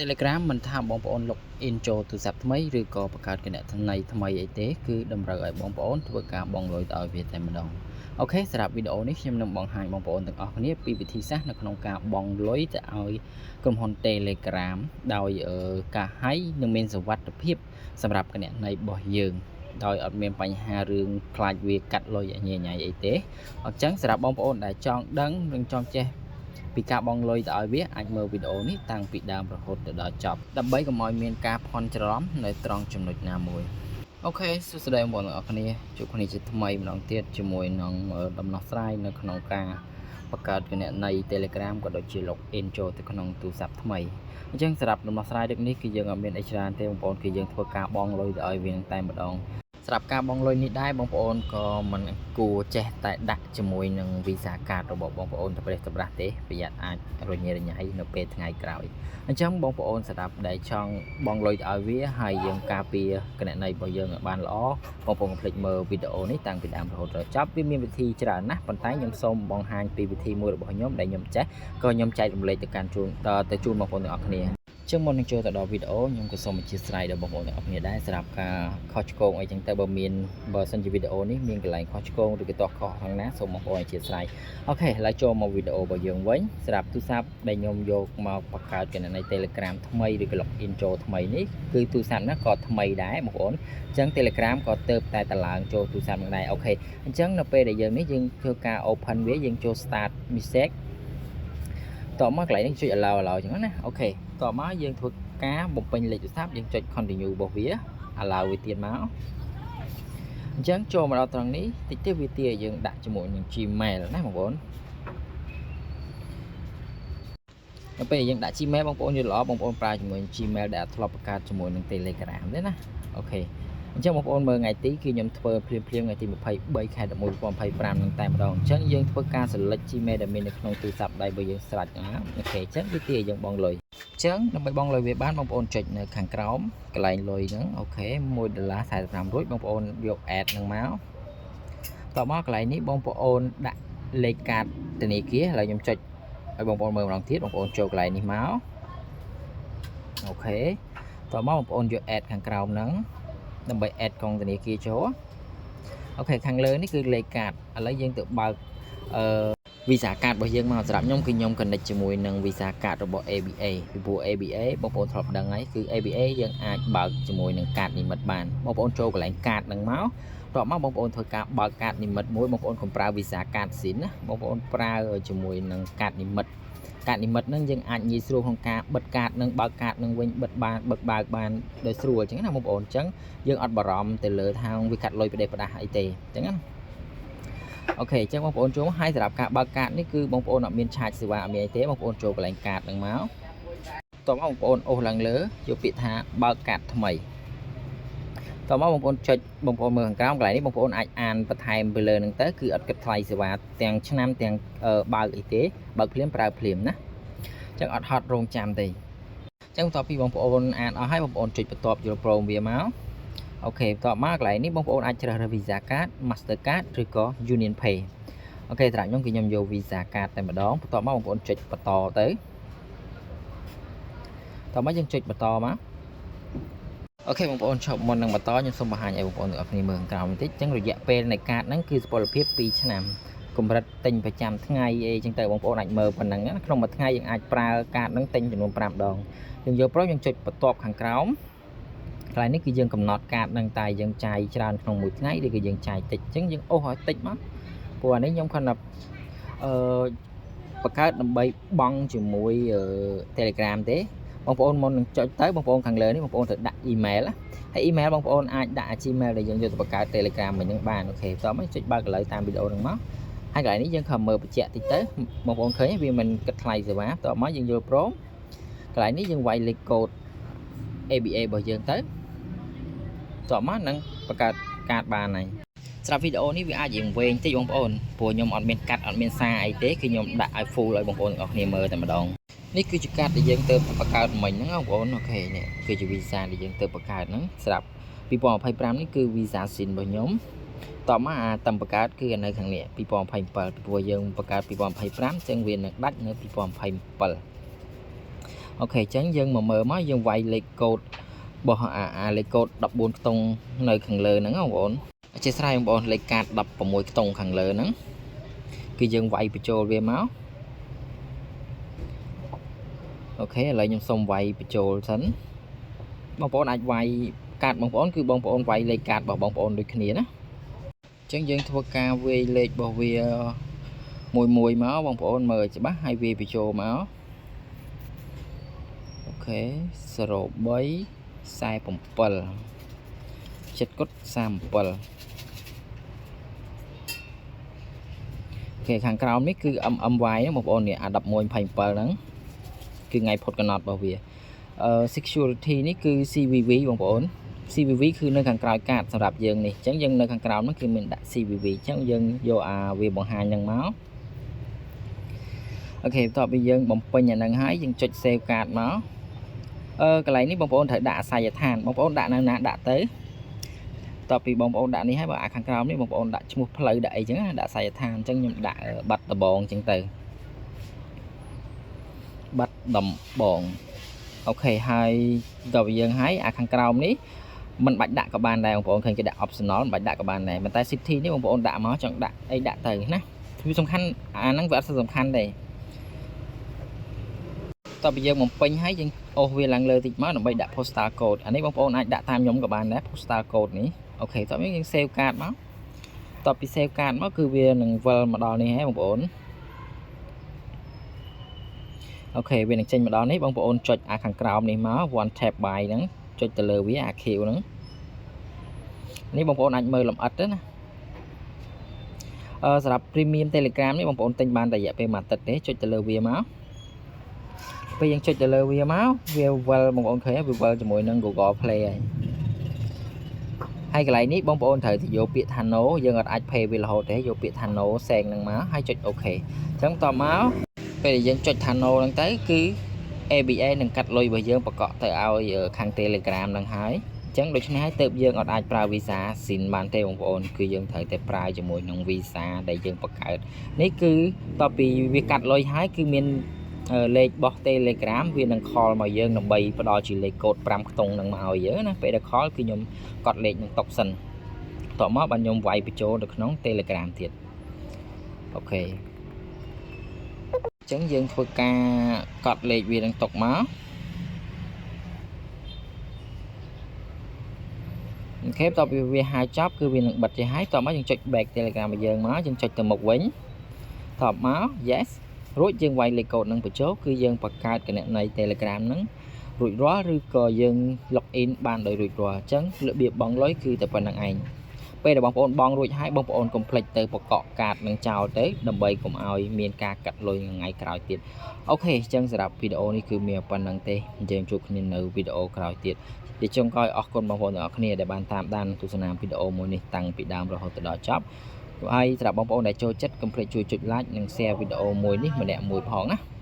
Telegram មិនថាបងប្អូន login ចូលទូរស័ព្ទថ្មីឬក៏បង្កើតគណនីថ្មីអីទេគឺតម្រូវឲ្យបងប្អូនធ្វើការបង់លុយទៅឲ្យវាតែម្ដងអូខេសម្រាប់វីដេអូនេះខ្ញុំនឹងបង្ហាញបងប្អូនទាំងអស់គ្នាពីវិធីសាស្ត្រនៅក្នុងការបង់លុយទៅឲ្យក្រុមហ៊ុន Telegram ដោយការឲ្យនឹងមានសុវត្ថិភាពសម្រាប់គណនីរបស់យើងដោយអត់មានបញ្ហារឿងខ្លាចវាកាត់លុយញ៉ៃអីទេអញ្ចឹងសម្រាប់បងប្អូនដែលចង់ដឹងនិងចង់ចេះពីការបង់លុយទៅឲ្យវាអាចមើលវីដេអូនេះតាំងពីដើមរហូតទៅដល់ចប់ដើម្បីកុំឲ្យមានការភ័ន្តច្រឡំនៅត្រង់ចំណុចណាមួយអូខេសួស្តីបងប្អូនទាំងអស់គ្នាជួបគ្នាជាថ្មីម្ដងទៀតជាមួយនឹងដំណោះស្រាយនៅក្នុងការបង្កើតគណនី Telegram ក៏ដូចជា login ចូលទៅក្នុងទូរស័ព្ទថ្មីអញ្ចឹងសម្រាប់ដំណោះស្រាយដូចនេះគឺយើងអត់មានអីច្រើនទេបងប្អូនគឺយើងធ្វើការបង់លុយទៅឲ្យវាតែម្ដងសម្រាប់ការបង់លុយនេះដែរបងប្អូនក៏មិនគួរចេះតែដាក់ជាមួយនឹង Visa Card របស់បងប្អូនទៅប្រេះទៅប្រាស់ទេប្រយ័ត្នអាចរញ៉េរញ៉ៃនៅពេលថ្ងៃក្រោយអញ្ចឹងបងប្អូនស្ដាប់ដែលចង់បង់លុយទៅឲ្យវាហើយយើងការពារគណនីរបស់យើងឲ្យបានល្អបងប្អូនកុំភ្លេចមើលវីដេអូនេះតាំងពីដើមរហូតដល់ចប់វាមានវិធីច្រើនណាស់ប៉ុន្តែខ្ញុំសូមបង្ហាញពីវិធីមួយរបស់ខ្ញុំដែលខ្ញុំចេះក៏ខ្ញុំចែករំលែកទៅកាន់ជូនបងប្អូនទាំងអស់គ្នាជាងមុននឹងចូលទៅដល់វីដេអូខ្ញុំក៏សូមអធិស្ឋានដល់បងប្អូនទាំងអស់គ្នាដែរសម្រាប់ការខុសឆ្គងអីចឹងទៅបើសិនជាវីដេអូនេះមានកន្លែងខុសឆ្គងឬក៏តោះខុសខាងណាសូមបងប្អូនអធិស្ឋានអូខេឥឡូវចូលមកវីដេអូរបស់យើងវិញសម្រាប់ទូរស័ព្ទដែលខ្ញុំយកមកបង្កើតគណនី Telegram ថ្មីឬក៏ login ចូលថ្មីនេះគឺទូរស័ព្ទហ្នឹងក៏ថ្មីដែរបងប្អូនអញ្ចឹង Telegram ក៏ទៅតែតឡើងចូលទូរស័ព្ទហ្នឹងដែរអូខេអញ្ចឹងនៅពេលដែលយើងនេះយើងធ្វើការ open វាយើងចូល start messageតមកកន្លែងនេះចុច allow អញ្ចឹងណាអូខេតមកយើងធ្វើការបំពេញលេខទូរស័ព្ទយើងចុច continue របស់វា allow វាទៀតមកអញ្ចឹងចូលមកដល់ត្រង់នេះតិចទៀតវាទាយើងដាក់ជាមួយនឹង Gmail ណាបងប្អូនដល់ពេលយើងដាក់ Gmail បងប្អូនយល់ល្អបងប្អូនប្រើជាមួយ Gmail ដែលធ្លាប់បង្កើតជាមួយនឹង Telegram ទេណាអូខេអញ្ចឹងបងប្អូនមើលថ្ងៃទីគឺខ្ញុំធ្វើភ្លាមថ្ងៃទី23ខែ11 2025នឹងតែម្ដងអញ្ចឹងយើងធ្វើការ select Gmail ដែលមាននៅក្នុងទូរស័ព្ទដៃរបស់យើងស្រេចអូខេអញ្ចឹងវាទាយើងបង់លុយអញ្ចឹងដើម្បីបង់លុយវាបានបងប្អូនចុចនៅខាងក្រោមកន្លែងលុយហ្នឹងអូខេ$1.45រួចបងប្អូនយក add ហ្នឹងមកតមកកន្លែងនេះបងប្អូនដាក់លេខកាតធនាគារឥឡូវខ្ញុំចុចឲ្យបងប្អូនមើលម្ដងទៀតបងប្អូនចូលកន្លែងនេះមកអូខេតមកបងប្អូនយក add ខាងក្រោមហ្នឹងដើម្បី add កងធនាគារចូលអូខេខាងលើនេះគឺលេខកាតឥឡូវយើងទៅបើកVisa Card របស់យើងមកសម្រាប់ខ្ញុំគឺខ្ញុំ connect ជាមួយនឹង Visa Card របស់ ABA ពីព្រោះ ABA បងប្អូនធ្លាប់ដឹងហើយគឺ ABA យើងអាចបើកជាមួយនឹងកាតនិមិត្តបានបងប្អូនចូលកន្លែងកាតហ្នឹងមកតបមកបងប្អូនធ្វើការបើកកាតនិមិត្តមួយបងប្អូនកុំប្រើ Visa Card SIM ណាបងប្អូនប្រើជាមួយនឹងកាតនិមិត្តហ្នឹងយើងអាចងាយស្រួលក្នុងការបិទកាតនឹងបើកកាតនឹងវិញបិទបានបើកបានដោយស្រួលអញ្ចឹងណាបងប្អូនអញ្ចឹងយើងអត់បារម្ភទៅលើថាវាកាត់លុយប្រទេសផ្ដាស់អីទេអញ្ចឹងណាអូខេអញ្ចឹងបងប្អូនចូលហើយសម្រាប់ការបើកកាតនេះគឺបងប្អូនអត់មានឆាចសេវាអត់មានអីទេបងប្អូនចូលកន្លែងកាតហ្នឹងមកតោះមកបងប្អូនអូសឡើងលើយកពាក្យថាបើកកាតថ្មីតោះមកបងប្អូនចុចបងប្អូនមើលខាងក្រោមកន្លែងនេះបងប្អូនអាចអានបន្ថែមពីលើហ្នឹងទៅគឺអត់គិតថ្លៃសេវាទាំងឆ្នាំទាំងបើកអីទេបើកភ្លាមប្រើភ្លាមណាអញ្ចឹងអត់ហត់រងចាំទេអញ្ចឹងបន្ទាប់ពីបងប្អូនអានអស់ហើយបងប្អូនចុចបន្ទាប់យល់ព្រមវាមកអូខេបន្ទាប់មកកន្លែងនេះបងប្អូនអាចជ្រើសរើស Visa Card Master Card ឬក៏ Union Pay អូខេសម្រាប់ខ្ញុំគឺខ្ញុំយក Visa Card តែម្ដងបន្ទាប់មកបងប្អូនចុចបន្តទៅតោះមកយើងចុចបន្តមកអូខេបងប្អូនឈប់មុននឹងបន្តខ្ញុំសូមបង្ហាញឲ្យបងប្អូនទាំងអស់គ្នាមើលខាងក្រោមបន្តិចអញ្ចឹងរយៈពេលនៃកាតហ្នឹងគឺសុពលភាព2ឆ្នាំកម្រិតទិញប្រចាំថ្ងៃអីអញ្ចឹងទៅបងប្អូនអាចមើលប៉ុណ្ណឹងណាក្នុងមួយថ្ងៃយើងអាចប្រើកាតហ្នឹងទិញចំនួន5ដងយើងយកប្រូយើងចុចបន្ទាប់ខាងក្រោមកន្លែងនេះគឺយើងកំណត់កាតនឹងតែយើងចាយច្រើនក្នុងមួយថ្ងៃឬក៏យើងចាយតិចអញ្ចឹងយើងអូសឲ្យតិចមកព្រោះអានេះខ្ញុំខំថាបង្កើតដើម្បីបង់ជាមួយ Telegram ទេបងប្អូនមុននឹងចុចទៅបងប្អូនខាងលើនេះបងប្អូនត្រូវដាក់ email ហើយ email បងប្អូនអាចដាក់ Gmail ដែលយើងយកទៅបង្កើត Telegram មិញហ្នឹងបានអូខេតោះមកចុចបើកឥឡូវតាមវីដេអូហ្នឹងមកហើយកន្លែងនេះយើងខំមើលបញ្ជាក់តិចទៅបងប្អូនឃើញវាមិនគិតថ្លៃសេវាតោះមកយើងយល់ព្រមកន្លែងនេះយើងវាយលេខកូដ ABA របស់យើងទៅតោះមកនឹងបង្កើតកាតបានហើយសម្រាប់វីដេអូនេះវាអាចរៀងវែងតិចបងប្អូនព្រោះខ្ញុំអត់មានកាត់អត់មានសារអីទេគឺខ្ញុំដាក់ឲ្យ full ឲ្យបងប្អូនទាំងអស់គ្នាមើលតែម្ដងនេះគឺជាកាតដែលយើងទៅបង្កើតមិញហ្នឹងបងប្អូនអូខេនេះគឺជា Visa ដែលយើងទៅបង្កើតហ្នឹងសម្រាប់2025នេះគឺ Visa SIM របស់ខ្ញុំតមកអាតំបង្កើតគឺនៅខាងនេះ2027ព្រោះយើងបង្កើត2025អញ្ចឹងវានឹងដាច់នៅ2027 ok chẳng dân mà mờ mới dân vay lấy cột bỏ lấy cột đập 4 tông nơi khẳng lờ nắng không ổn chế sai không ổn lấy cạt đập vào mỗi tông khẳng lờ nắng khi dân vay bị trôi về máu ok lại nhung xong vay bị trôi sẵn bong bóng ai vay cạt bong bóng cứ bong bóng vay lấy cạt vào bong bóng đôi khi nữa chẳng dân thua ca về lệ bảo về mùi máu bong bóng mời chỉ bắt hai về bị trôi máu ok sờ bấy sai bóng bờ chất cốt sample ok hàng cào mấy cứ âm vài một ôn này đập môi thành bờ nắng cứ ngày phật còn nọt bảo vệ security ní cứ CVV bóng ổn CVVคือnơi hàng cào cạtสำหรับdân này chẳng dân nơi hàng cào nóคือmình đã CVV chẳng dân vô về bằng hai nhân máu okต่อไปdân bóng pin nhà năng hái dân chụp sale card máu cái này ní bóng ổn thể đã xài than bóng ổn đã năng đã tớiต่อไปบองโอนđã níให้บ่าខាងក្រោមនេះបងប្អូនដាក់ឈ្មោះផ្លូវដាក់អីចឹងដាក់សាយដ្ឋានអញ្ចឹងខ្ញុំដាក់បាត់ដបងអញ្ចឹងទៅបាត់ដំបងអូខេហើយដល់យើងហើយខាងក្រោមនេះមិនបាច់ដាក់ក៏បានដែរបងប្អូនឃើញគេដាក់ optional មិនបាច់ដាក់ក៏បានដែរប៉ុន្តែ city នេះបងប្អូនដាក់មកចង់ដាក់អីដាក់ទៅណាវាសំខាន់ហ្នឹងវាអត់សំខាន់ទេតើបើយើងបំពេញហើយយើងអូសវាឡើងលើតិចមកដើម្បីដាក់ postal code អានេះបងប្អូនអាចដាក់តាមខ្ញុំក៏បានដែរ postal code នេះអូខេតោះយើង save card មកតោះពី save card មកគឺវានឹងវិលមកដល់នេះហើយបងប្អូនអូខេវានឹងចេញមកដល់នេះបងប្អូនចុចខាងក្រោមនេះមក one tap by ហ្នឹងចុចទៅលើវាQ ហ្នឹងនេះបងប្អូនអាចមើលលម្អិតទៅណាសម្រាប់ premium telegram នេះបងប្អូនទិញបានតែរយៈពេល1អាទិត្យទេចុចទៅលើវាមកពេលយើងចុចទៅលើវាមកវាវិលបងប្អូនឃើញវាវិលជាមួយនឹង Google Play ហើយកន្លែងនេះបងប្អូនត្រូវទៅយកពាក្យថា no យើងអត់អាច pay វារហូតទេយកពាក្យថា no សែងនឹងមកហើយចុច OK អញ្ចឹងតមកពេលយើងចុចថា no ហ្នឹងទៅគឺ ABA នឹងកាត់លុយរបស់យើងប្រកបទៅឲ្យខាង Telegram ហ្នឹងហើយអញ្ចឹងដូច្នេះហើយទើបយើងអត់អាចប្រើ Visa SIM បានទេបងប្អូនគឺយើងត្រូវតែប្រើជាមួយនឹង Visa ដែលយើងបង្កើតនេះគឺតពីវាកាត់លុយហើយគឺមានលេខរបស់ Telegram វានឹង call មកយើងដើម្បីផ្ដល់ជាលេខកូដ5ខ្ទង់នឹងមកឲ្យយើងណាពេលដែល call គឺខ្ញុំកត់លេខនឹងតុកសិនតមកបាទខ្ញុំវាយបញ្ចូលទៅក្នុង Telegram ទៀតអូខេអញ្ចឹងយើងធ្វើការកត់លេខវានឹងតុកមកអូខេតទៅវាហើយចប់គឺវានឹងបិទចេះហើយតមកយើងចុច back Telegram របស់យើងមកយើងចុចទៅមុខវិញតមក yesរួចយើងវាយលេខកូដនឹងបញ្ចូលគឺយើងបង្កើតគណនី Telegram ហ្នឹងរួចរាល់ឬក៏យើង log in បានដោយរួចរាល់អញ្ចឹងរបៀបបង់លុយគឺតែប៉ុណ្្នឹងឯងពេលដែលបងប្អូនបង់រួចហើយបងប្អូនកុំភ្លេចទៅបកកកាតនឹងចោលទៅដើម្បីកុំឲ្យមានការកាត់លុយថ្ងៃក្រោយទៀតអូខេអញ្ចឹងសម្រាប់វីដេអូនេះគឺមានប៉ុណ្្នឹងទេយើងជួបគ្នានៅវីដេអូក្រោយទៀតជាចុងក្រោយអរគុណបងប្អូនទាំងអស់គ្នាដែលបានតាមដានទស្សនាវីដេអូមួយនេះតាំងពីដើមរហូតដល់ចប់ហើយសម្រាប់បងប្អូនដែលចូលចិត្តកុំភ្លេចជួយចុច like និង share វីដេអូមួយនេះម្នាក់មួយផងណា